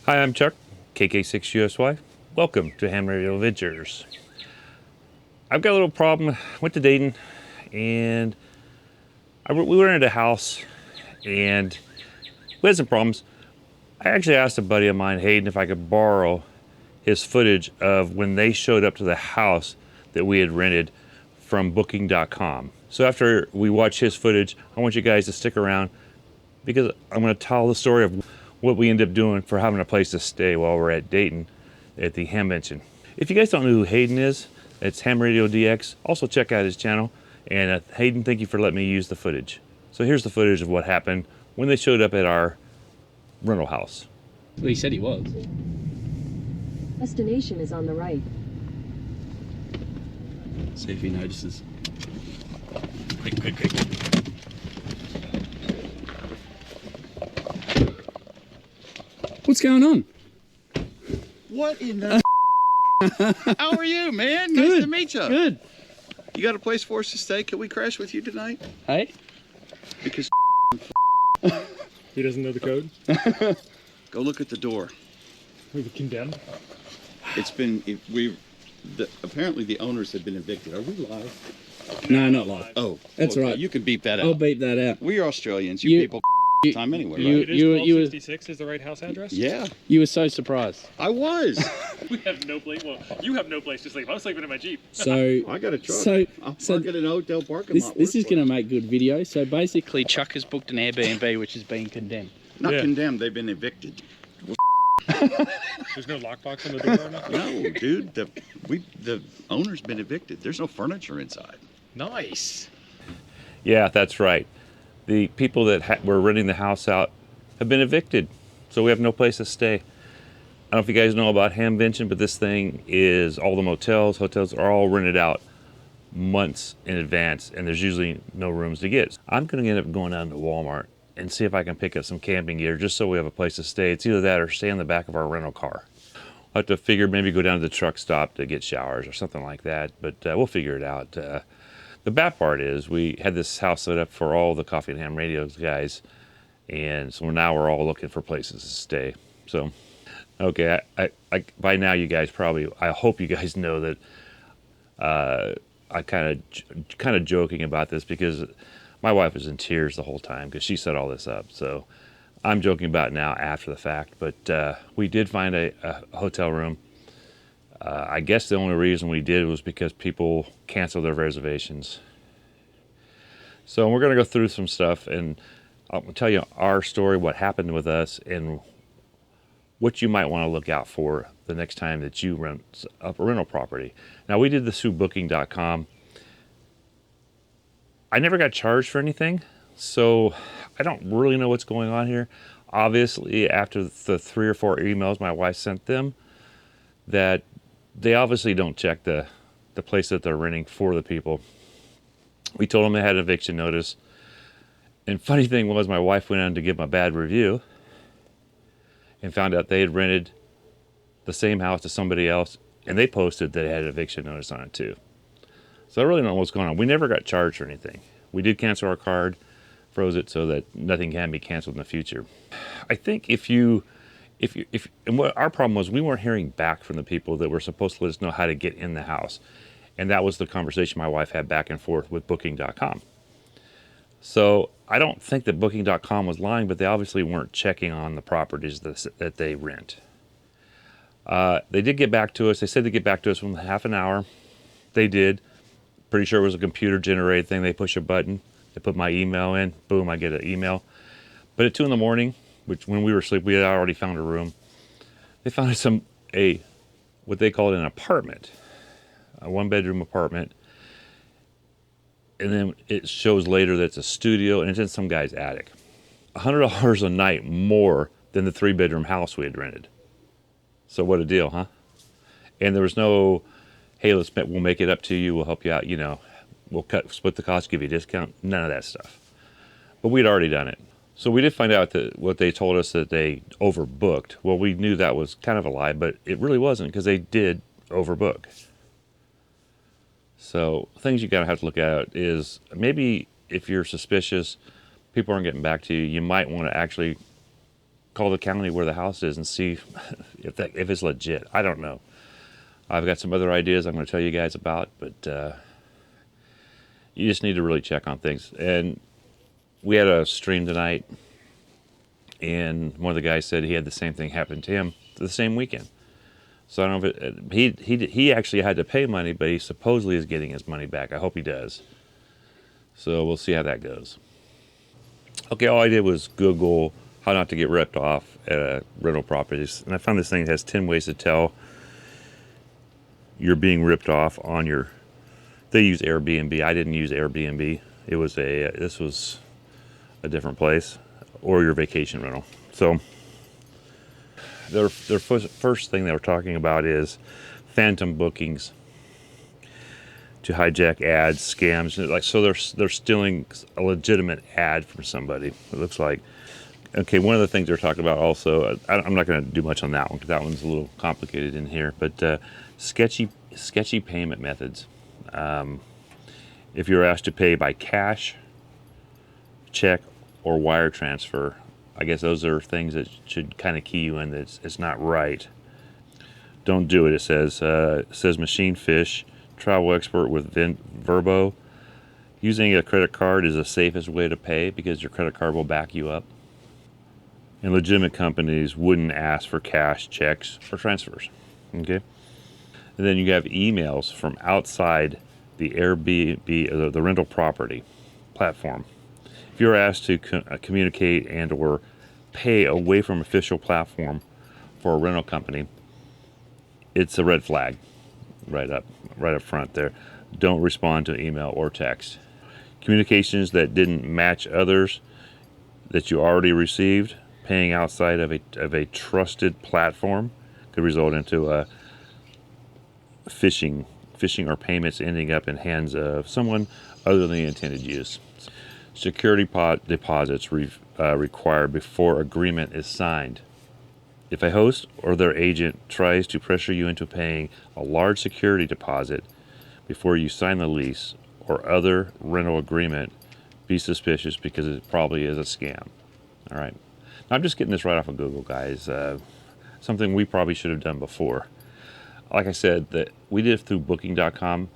Hi, I'm Chuck, KK6USY. Welcome to Ham Radio Adventures. I've got a little problem. Went to Dayton and we rented a house and we had some problems. I actually asked a buddy of mine, Hayden, if I could borrow his footage of when they showed up to the house that we had rented from booking.com. So after we watch his footage, I want you guys to stick around because I'm going to tell the story of what we ended up doing for having a place to stay while we're at Dayton at the Hamvention. If you guys don't know who Hayden is, it's Ham Radio DX. Also check out his channel. And Hayden, thank you for letting me use the footage. So here's the footage of what happened when they showed up at our rental house. Well, he said he was. Destination is on the right. See if he notices. Quick. What's going on? What in the How are you, man? Good. Nice to meet you. Good. You got a place for us to stay? Can we crash with you tonight? Hey? Because He doesn't know the code? go look at the door. We were condemned? It's been apparently the owners have been evicted. Are we live? No, not live. Oh, That's okay. right. You can beep that out. I'll beep that out. We are Australians. You- You people time anyway, you- right? It is you- 1266 is the right house address? Yeah, You were so surprised. I was. We have no place. Well, you have no place to sleep. I'm sleeping in my Jeep. So I got a truck. So- I'm so parking in an hotel parking this lot. is Work going to for make good video. So basically, Chuck has booked an Airbnb which has been condemned. it. Not Yeah. condemned. They've been evicted. There's no lockbox on the door or nothing? No, dude. The owner's been evicted. There's no furniture inside. Nice. Yeah, that's right. The people that were renting the house out have been evicted, so we have no place to stay. I don't know if you guys know about Hamvention, but this thing is all the hotels are all rented out months in advance, and there's usually no rooms to get. I'm going to end up going down to Walmart and see if I can pick up some camping gear just so we have a place to stay. It's either that or stay in the back of our rental car. I'll have to figure maybe go down to the truck stop to get showers or something like that, but we'll figure it out. The bad part is we had this house set up for all the Coffee and Ham Radios guys, and so now we're all looking for places to stay. So, okay, I by now you guys probably, I hope you guys know that I kind of joking about this because my wife was in tears the whole time because she set all this up. So I'm joking about it now after the fact, but we did find a hotel room. I guess the only reason we did was because people canceled their reservations. So we're going to go through some stuff and I'll tell you our story, what happened with us, and what you might want to look out for the next time that you rent a rental property. Now, we did this through booking.com. I never got charged for anything, so I don't really know what's going on here. Obviously, after the 3 or 4 emails my wife sent them, that they obviously don't check the place that they're renting for the people. We told them they had an eviction notice. And funny thing was, my wife went on to give them a bad review and found out they had rented the same house to somebody else, and they posted that it had an eviction notice on it too. So I really don't know what's going on. We never got charged for anything. We did cancel our card, froze it so that nothing can be canceled in the future. I think and what our problem was, we weren't hearing back from the people that were supposed to let us know how to get in the house. And that was the conversation my wife had back and forth with booking.com. So I don't think that booking.com was lying, but they obviously weren't checking on the properties that they rent. They did get back to us. They said they'd get back to us within half an hour. They did. Pretty sure it was a computer generated thing. They push a button. They put my email in. Boom, I get an email. But at 2 in the morning, which when we were asleep, we had already found a room. They found us what they called an apartment, a 1-bedroom apartment. And then it shows later that it's a studio and it's in some guy's attic. $100 a night more than the 3-bedroom house we had rented. So what a deal, huh? And there was no, hey, we'll make it up to you, we'll help you out, we'll split the cost, give you a discount, none of that stuff. But we'd already done it. So we did find out that what they told us that they overbooked. Well, we knew that was kind of a lie, but it really wasn't because they did overbook. So things you gotta have to look at is maybe if you're suspicious, people aren't getting back to you, you might want to actually call the county where the house is and see if it's legit. I don't know. I've got some other ideas I'm going to tell you guys about, but you just need to really check on things. And we had a stream tonight, and one of the guys said he had the same thing happen to him the same weekend. So I don't know if he actually had to pay money, but he supposedly is getting his money back. I hope he does. So we'll see how that goes. Okay, all I did was Google how not to get ripped off at rental properties, and I found this thing that has 10 ways to tell you're being ripped off on your. They use Airbnb. I didn't use Airbnb. This was a different place, or your vacation rental. So their first thing they were talking about is phantom bookings to hijack ads, scams. Like, so they're stealing a legitimate ad from somebody. It looks like. Okay, one of the things they're talking about also, I'm not going to do much on that one because that one's a little complicated in here, but sketchy payment methods. If you're asked to pay by cash, check, or wire transfer, I guess those are things that should kind of key you in that it's not right. Don't do it. It says Machine Fish, travel expert with Verbo. Using a credit card is the safest way to pay because your credit card will back you up. And legitimate companies wouldn't ask for cash, checks, or transfers. Okay. And then you have emails from outside the Airbnb, the rental property platform. If you're asked to communicate and or pay away from official platform for a rental company, it's a red flag right up front there. Don't respond to email or text. Communications that didn't match others that you already received, paying outside of a trusted platform could result into a phishing or payments ending up in hands of someone other than the intended use. Security deposits required before agreement is signed. If a host or their agent tries to pressure you into paying a large security deposit before you sign the lease or other rental agreement, be suspicious because it probably is a scam. All right. Now, I'm just getting this right off of Google, guys. Something we probably should have done before. Like I said, that we did it through Booking.com.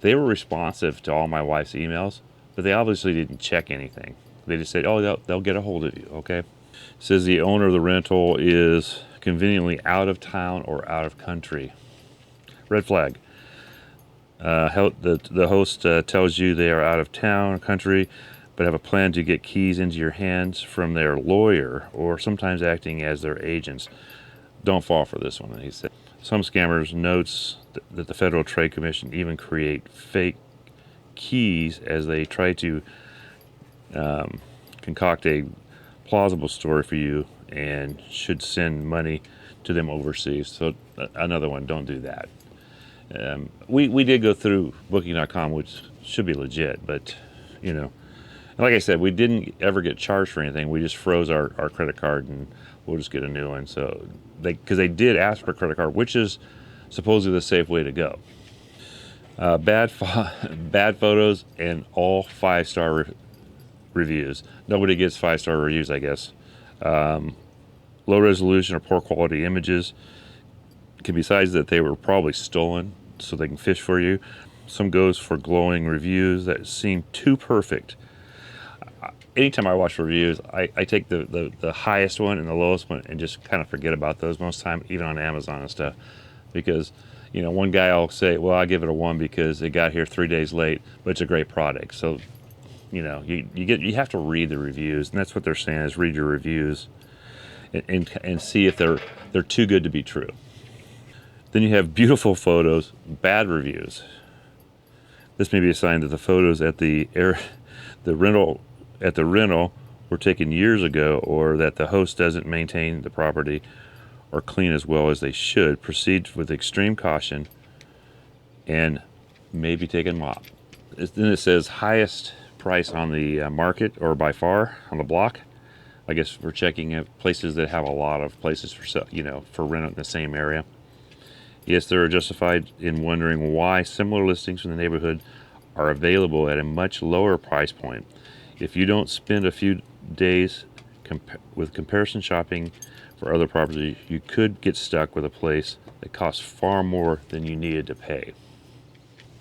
They were responsive to all my wife's emails, but they obviously didn't check anything. They just said, "Oh, they'll get a hold of you." Okay. It says the owner of the rental is conveniently out of town or out of country. Red flag. The host tells you they are out of town or country, but have a plan to get keys into your hands from their lawyer or sometimes acting as their agents. Don't fall for this one, he said. Some scammers notes that the Federal Trade Commission even create fake keys as they try to concoct a plausible story for you and should send money to them overseas. So another one, don't do that. We did go through Booking.com, which should be legit, but you know, like I said, we didn't ever get charged for anything. We just froze our credit card and we'll just get a new one. So because they did ask for a credit card, which is supposedly the safe way to go. Bad photos and all 5-star reviews. Nobody gets 5-star reviews, I guess. Low resolution or poor quality images. Can be signs that they were probably stolen so they can fish for you. Some goes for glowing reviews that seem too perfect. Anytime I watch reviews, I take the highest one and the lowest one and just kind of forget about those most of the time, even on Amazon and stuff. Because, you know, one guy will say, well, I give it a 1 because it got here 3 days late, but it's a great product. So, you know, you have to read the reviews, and that's what they're saying is read your reviews and see if they're too good to be true. Then you have beautiful photos, bad reviews. This may be a sign that the photos at the rental were taken years ago, or that the host doesn't maintain the property or clean as well as they should. Proceed with extreme caution and maybe take a mop. Then it says highest price on the market or by far on the block. I guess we're checking places that have a lot of places for sale, you know, for rent in the same area. Yes, they're justified in wondering why similar listings in the neighborhood are available at a much lower price point. If you don't spend a few days with comparison shopping for other properties, you could get stuck with a place that costs far more than you needed to pay.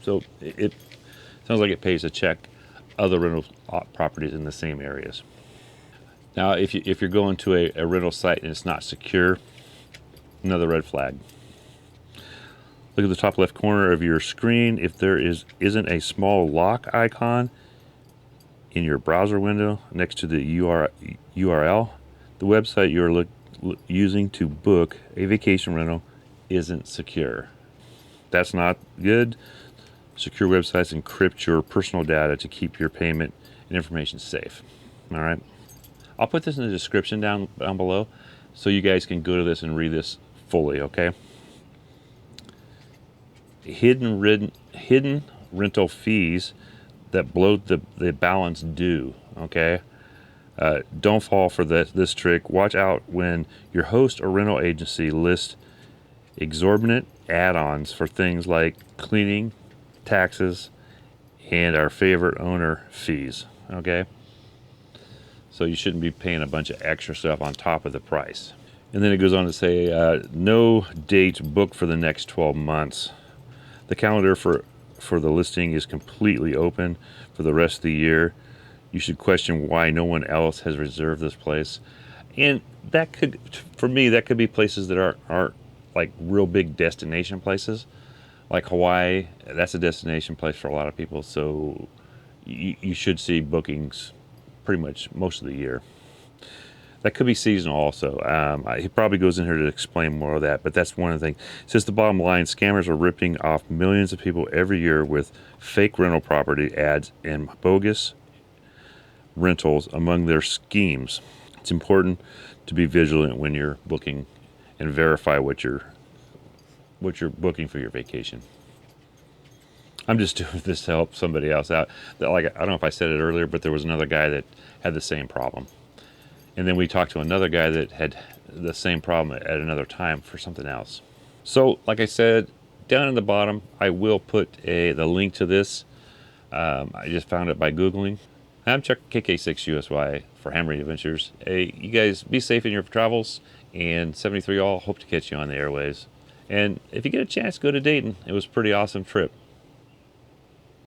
So it sounds like it pays to check other rental properties in the same areas. Now, if you're going to a rental site and it's not secure, another red flag. Look at the top left corner of your screen. If there isn't a small lock icon in your browser window next to the URL, the website you're using to book a vacation rental isn't secure. That's not good. Secure websites encrypt your personal data to keep your payment and information safe. All right. I'll put this in the description down below so you guys can go to this and read this fully, okay? Hidden rental fees that bloat the balance due, okay? Don't fall for this trick. Watch out when your host or rental agency lists exorbitant add-ons for things like cleaning, taxes, and our favorite owner fees, okay? So you shouldn't be paying a bunch of extra stuff on top of the price. And then it goes on to say, no date booked for the next 12 months. The calendar for the listing is completely open for the rest of the year. You should question why no one else has reserved this place. And that could, for me, that could be places that aren't like real big destination places. Like Hawaii, that's a destination place for a lot of people. So you should see bookings pretty much most of the year. That could be seasonal also. He probably goes in here to explain more of that, but that's one of the things. It says the bottom line, scammers are ripping off millions of people every year with fake rental property ads and bogus rentals among their schemes. It's important to be vigilant when you're booking and verify what you're booking for your vacation. I'm just doing this to help somebody else out. Like, I don't know if I said it earlier, but there was another guy that had the same problem. And then we talked to another guy that had the same problem at another time for something else. So, like I said, down in the bottom, I will put the link to this. I just found it by Googling. I'm Chuck, KK6USY for Hammering Adventures. Hey, you guys be safe in your travels, and 73 all, hope to catch you on the airways. And if you get a chance, go to Dayton. It was a pretty awesome trip.